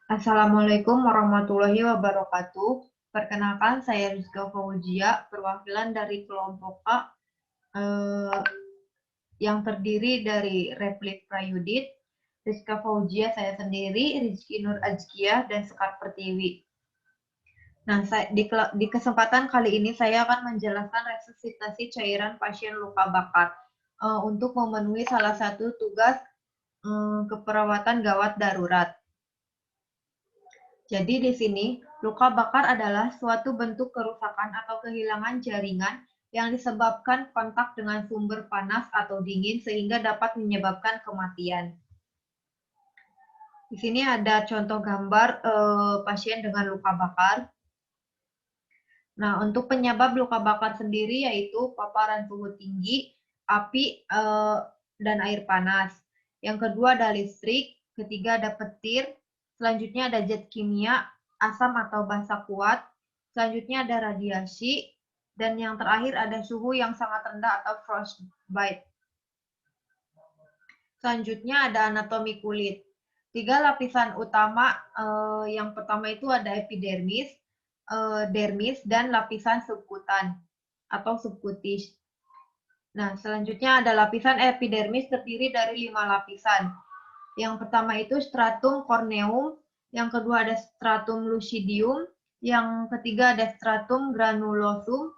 Assalamualaikum warahmatullahi wabarakatuh. Perkenalkan, saya Rizka Fauzia, perwakilan dari kelompok A eh, yang terdiri dari Replik Prayudit, Rizka Fauzia saya sendiri, Rizky Nur Azkiyah, dan Sekar Pertiwi. Nah, di kesempatan kali ini saya akan menjelaskan resusitasi cairan pasien luka bakar untuk memenuhi salah satu tugas keperawatan gawat darurat. Jadi di sini, luka bakar adalah suatu bentuk kerusakan atau kehilangan jaringan yang disebabkan kontak dengan sumber panas atau dingin sehingga dapat menyebabkan kematian. Di sini ada contoh gambar pasien dengan luka bakar. Nah, untuk penyebab luka bakar sendiri yaitu paparan suhu tinggi, api, dan air panas. Yang kedua ada listrik, ketiga ada petir, selanjutnya ada zat kimia, asam atau basa kuat, selanjutnya ada radiasi, dan yang terakhir ada suhu yang sangat rendah atau frostbite. Selanjutnya ada anatomi kulit. Tiga lapisan utama, yang pertama itu ada epidermis, dermis, dan lapisan subkutan atau subkutis. Nah, selanjutnya ada lapisan epidermis terdiri dari 5 lapisan. Yang pertama itu stratum corneum, yang kedua ada stratum lucidium, yang ketiga ada stratum granulosum,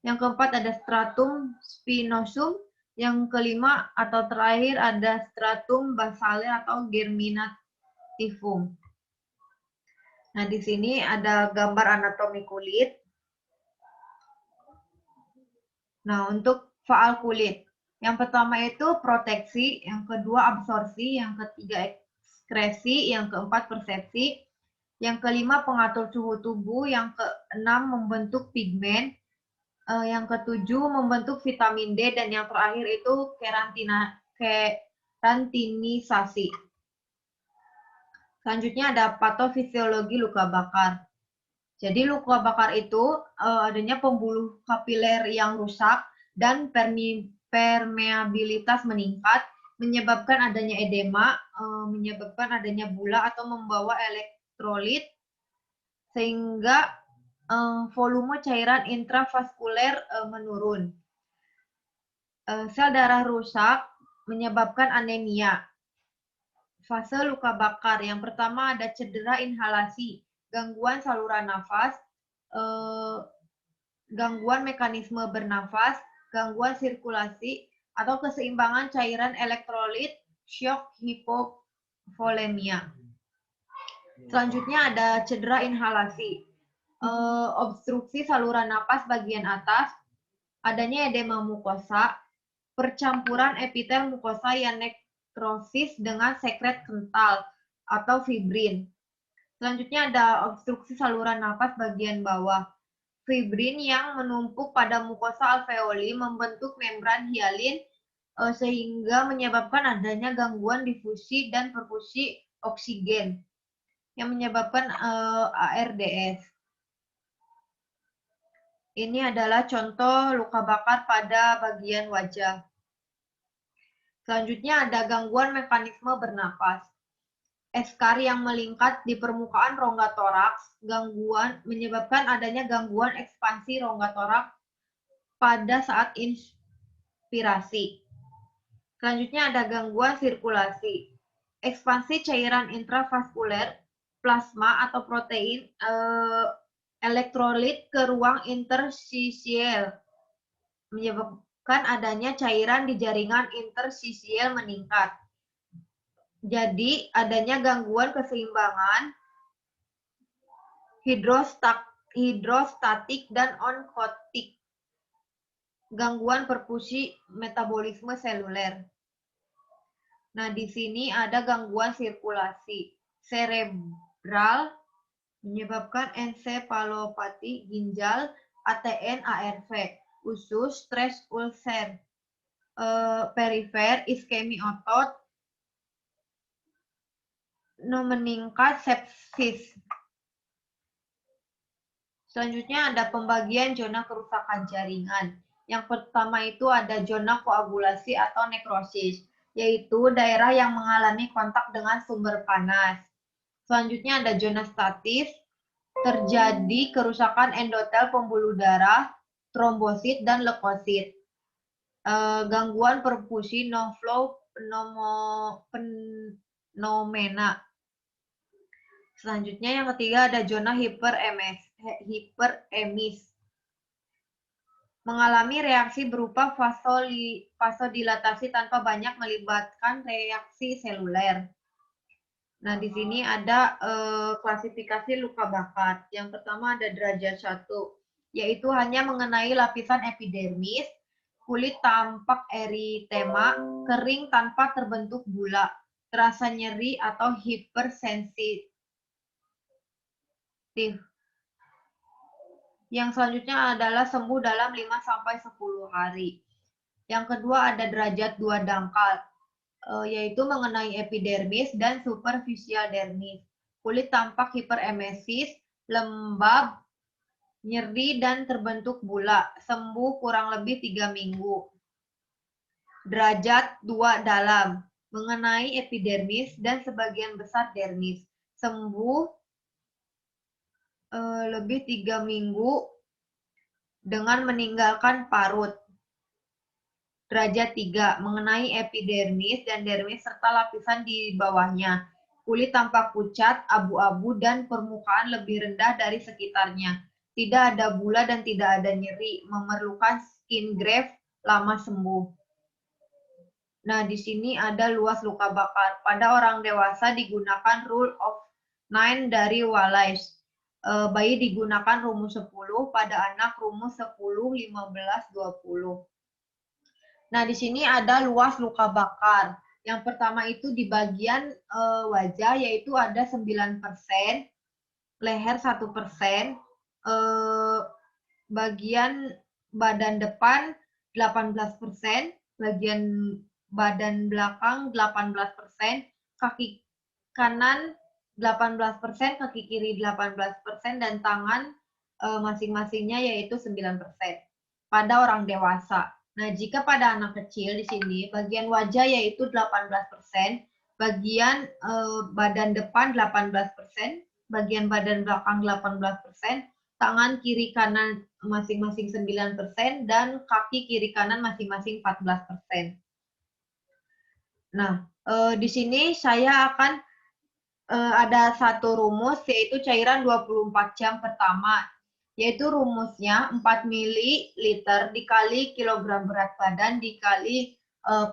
yang keempat ada stratum spinosum, yang kelima atau terakhir ada stratum basale atau germinativum. Nah, di sini ada gambar anatomi kulit. Nah, untuk faal kulit. Yang pertama itu proteksi, yang kedua absorpsi, yang ketiga ekskresi, yang keempat persepsi, yang kelima pengatur suhu tubuh, yang keenam membentuk pigmen, yang ketujuh membentuk vitamin D, dan yang terakhir itu kerantinisasi. Selanjutnya ada patofisiologi luka bakar. Jadi luka bakar itu adanya pembuluh kapiler yang rusak dan permeabilitas meningkat, menyebabkan adanya edema, menyebabkan adanya bula atau membawa elektrolit, sehingga volume cairan intravaskuler menurun. Sel darah rusak menyebabkan anemia. Fase luka bakar. Yang pertama ada cedera inhalasi, gangguan saluran nafas, gangguan mekanisme bernafas, gangguan sirkulasi, atau keseimbangan cairan elektrolit, shock hipovolemia. Selanjutnya ada cedera inhalasi, obstruksi saluran napas bagian atas, adanya edema mukosa, percampuran epitel mukosa yang nekrosis dengan sekret kental atau fibrin. Selanjutnya ada obstruksi saluran napas bagian bawah. Fibrin yang menumpuk pada mukosa alveoli membentuk membran hialin sehingga menyebabkan adanya gangguan difusi dan perfusi oksigen yang menyebabkan ARDS. Ini adalah contoh luka bakar pada bagian wajah. Selanjutnya ada gangguan mekanisme bernapas. Eskar yang melingkar di permukaan rongga toraks, menyebabkan adanya gangguan ekspansi rongga toraks pada saat inspirasi. Selanjutnya ada gangguan sirkulasi. Ekspansi cairan intravaskuler, plasma atau protein elektrolit ke ruang interstisial, menyebabkan adanya cairan di jaringan interstisial meningkat. Jadi, adanya gangguan keseimbangan hidrostatik dan onkotik, gangguan perfusi metabolisme seluler. Nah, di sini ada gangguan sirkulasi cerebral, menyebabkan ensefalopati ginjal, ATN, ARV, usus, stres ulcer, perifer, iskemi otot, meningkat sepsis. Selanjutnya ada pembagian zona kerusakan jaringan. Yang pertama itu ada zona koagulasi atau nekrosis, yaitu daerah yang mengalami kontak dengan sumber panas. Selanjutnya ada zona statis, terjadi kerusakan endotel pembuluh darah, trombosit, dan leukosit. Gangguan perfusi no-flow fenomena. Selanjutnya yang ketiga ada zona hiperemis. Mengalami reaksi berupa vasodilatasi tanpa banyak melibatkan reaksi seluler. Nah, di sini ada klasifikasi luka bakar. Yang pertama ada derajat 1, yaitu hanya mengenai lapisan epidermis, kulit tampak eritema, kering tanpa terbentuk bula, terasa nyeri atau hipersensitif. Yang selanjutnya adalah sembuh dalam 5-10 hari. Yang kedua ada derajat 2 dangkal, yaitu mengenai epidermis dan superficial dermis. Kulit tampak hiperemesis, lembab, nyeri, dan terbentuk bula. Sembuh kurang lebih 3 minggu. Derajat 2 dalam, mengenai epidermis dan sebagian besar dermis. Sembuh lebih 3 minggu dengan meninggalkan parut. Derajat 3, mengenai epidermis dan dermis serta lapisan di bawahnya. Kulit tampak pucat, abu-abu, dan permukaan lebih rendah dari sekitarnya. Tidak ada bula dan tidak ada nyeri, memerlukan skin graft lama sembuh. Nah, di sini ada luas luka bakar. Pada orang dewasa digunakan rule of 9 dari Wallace. Bayi digunakan rumus 10, pada anak rumus 10, 15, 20. Nah, di sini ada luas luka bakar. Yang pertama itu di bagian wajah, yaitu ada 9%, leher 1%, bagian badan depan 18%, bagian badan belakang 18%, kaki kanan 18%, kaki kiri 18%, dan tangan masing-masingnya yaitu 9% pada orang dewasa. Nah, jika pada anak kecil di sini, bagian wajah yaitu 18%, bagian badan depan 18%, bagian badan belakang 18%, tangan kiri kanan masing-masing 9%, dan kaki kiri kanan masing-masing 14%. Nah, di sini saya akan ada satu rumus, yaitu cairan 24 jam pertama, yaitu rumusnya 4 ml dikali kilogram berat badan dikali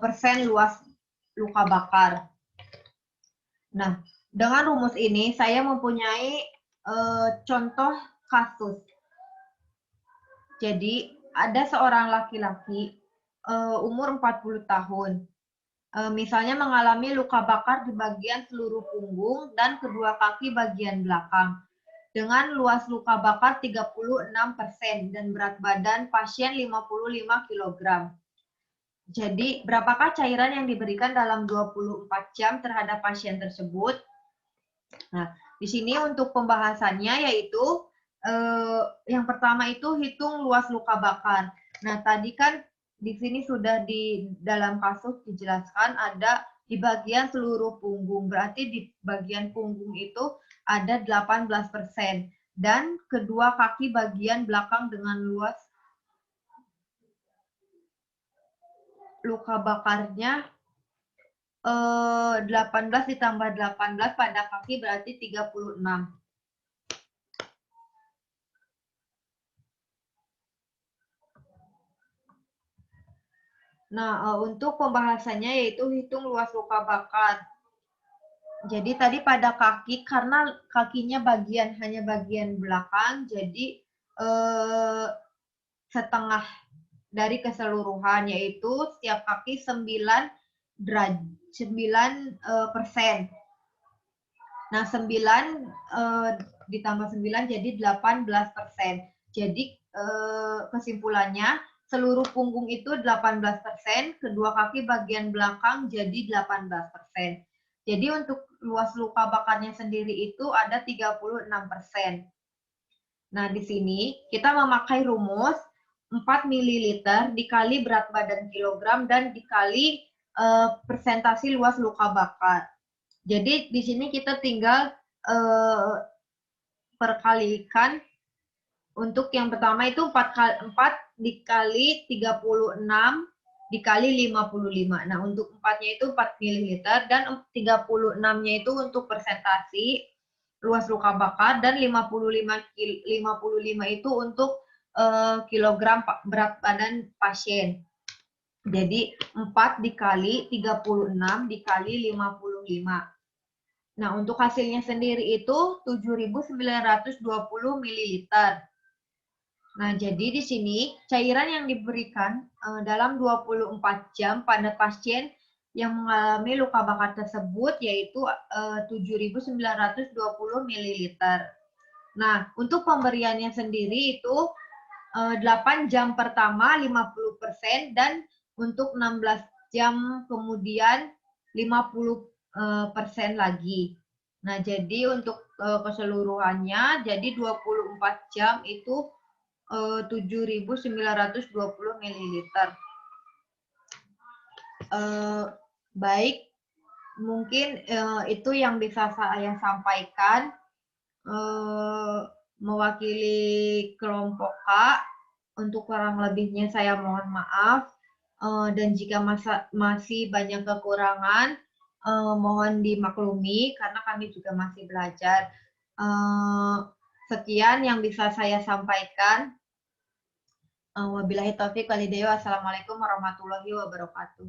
persen luas luka bakar. Nah, dengan rumus ini saya mempunyai contoh kasus. Jadi, ada seorang laki-laki umur 40 tahun. Misalnya mengalami luka bakar di bagian seluruh punggung dan kedua kaki bagian belakang. Dengan luas luka bakar 36% dan berat badan pasien 55 kg. Jadi, berapakah cairan yang diberikan dalam 24 jam terhadap pasien tersebut? Nah, di sini untuk pembahasannya yaitu yang pertama itu hitung luas luka bakar. Nah, tadi kan di sini sudah di dalam kasus dijelaskan ada di bagian seluruh punggung. Berarti di bagian punggung itu ada 18% dan kedua kaki bagian belakang dengan luas luka bakarnya 18 ditambah 18 pada kaki berarti 36. Nah, untuk pembahasannya yaitu hitung luas luka bakar. Jadi tadi pada kaki, karena kakinya hanya bagian belakang, jadi setengah dari keseluruhan, yaitu setiap kaki 9%. Nah, 9 ditambah 9 jadi 18%. Jadi kesimpulannya, seluruh punggung itu 18%, kedua kaki bagian belakang jadi 18%. Jadi untuk luas luka bakarnya sendiri itu ada 36%. Nah, di sini kita memakai rumus 4 ml dikali berat badan kilogram dan dikali persentase luas luka bakar. Jadi di sini kita tinggal perkalikan untuk yang pertama itu 4 dikali 36 dikali 55. Nah, untuk 4-nya itu 4 ml dan 36-nya itu untuk persentasi luas luka bakar dan 55 itu untuk kilogram berat badan pasien. Jadi 4 dikali 36 dikali 55. Nah, untuk hasilnya sendiri itu 7.920 ml. Nah, jadi di sini cairan yang diberikan dalam 24 jam pada pasien yang mengalami luka bakar tersebut yaitu 7.920 ml. Nah, untuk pemberiannya sendiri itu 8 jam pertama 50% dan untuk 16 jam kemudian 50% lagi. Nah, jadi untuk keseluruhannya jadi 24 jam itu 7.920 ml. Baik, mungkin itu yang bisa saya sampaikan mewakili kelompok K. Untuk kurang lebihnya saya mohon maaf. Dan jika masih banyak kekurangan, mohon dimaklumi karena kami juga masih belajar. Sekian yang bisa saya sampaikan. Wabillahi taufiq walhidayah. Wassalamualaikum warahmatullahi wabarakatuh.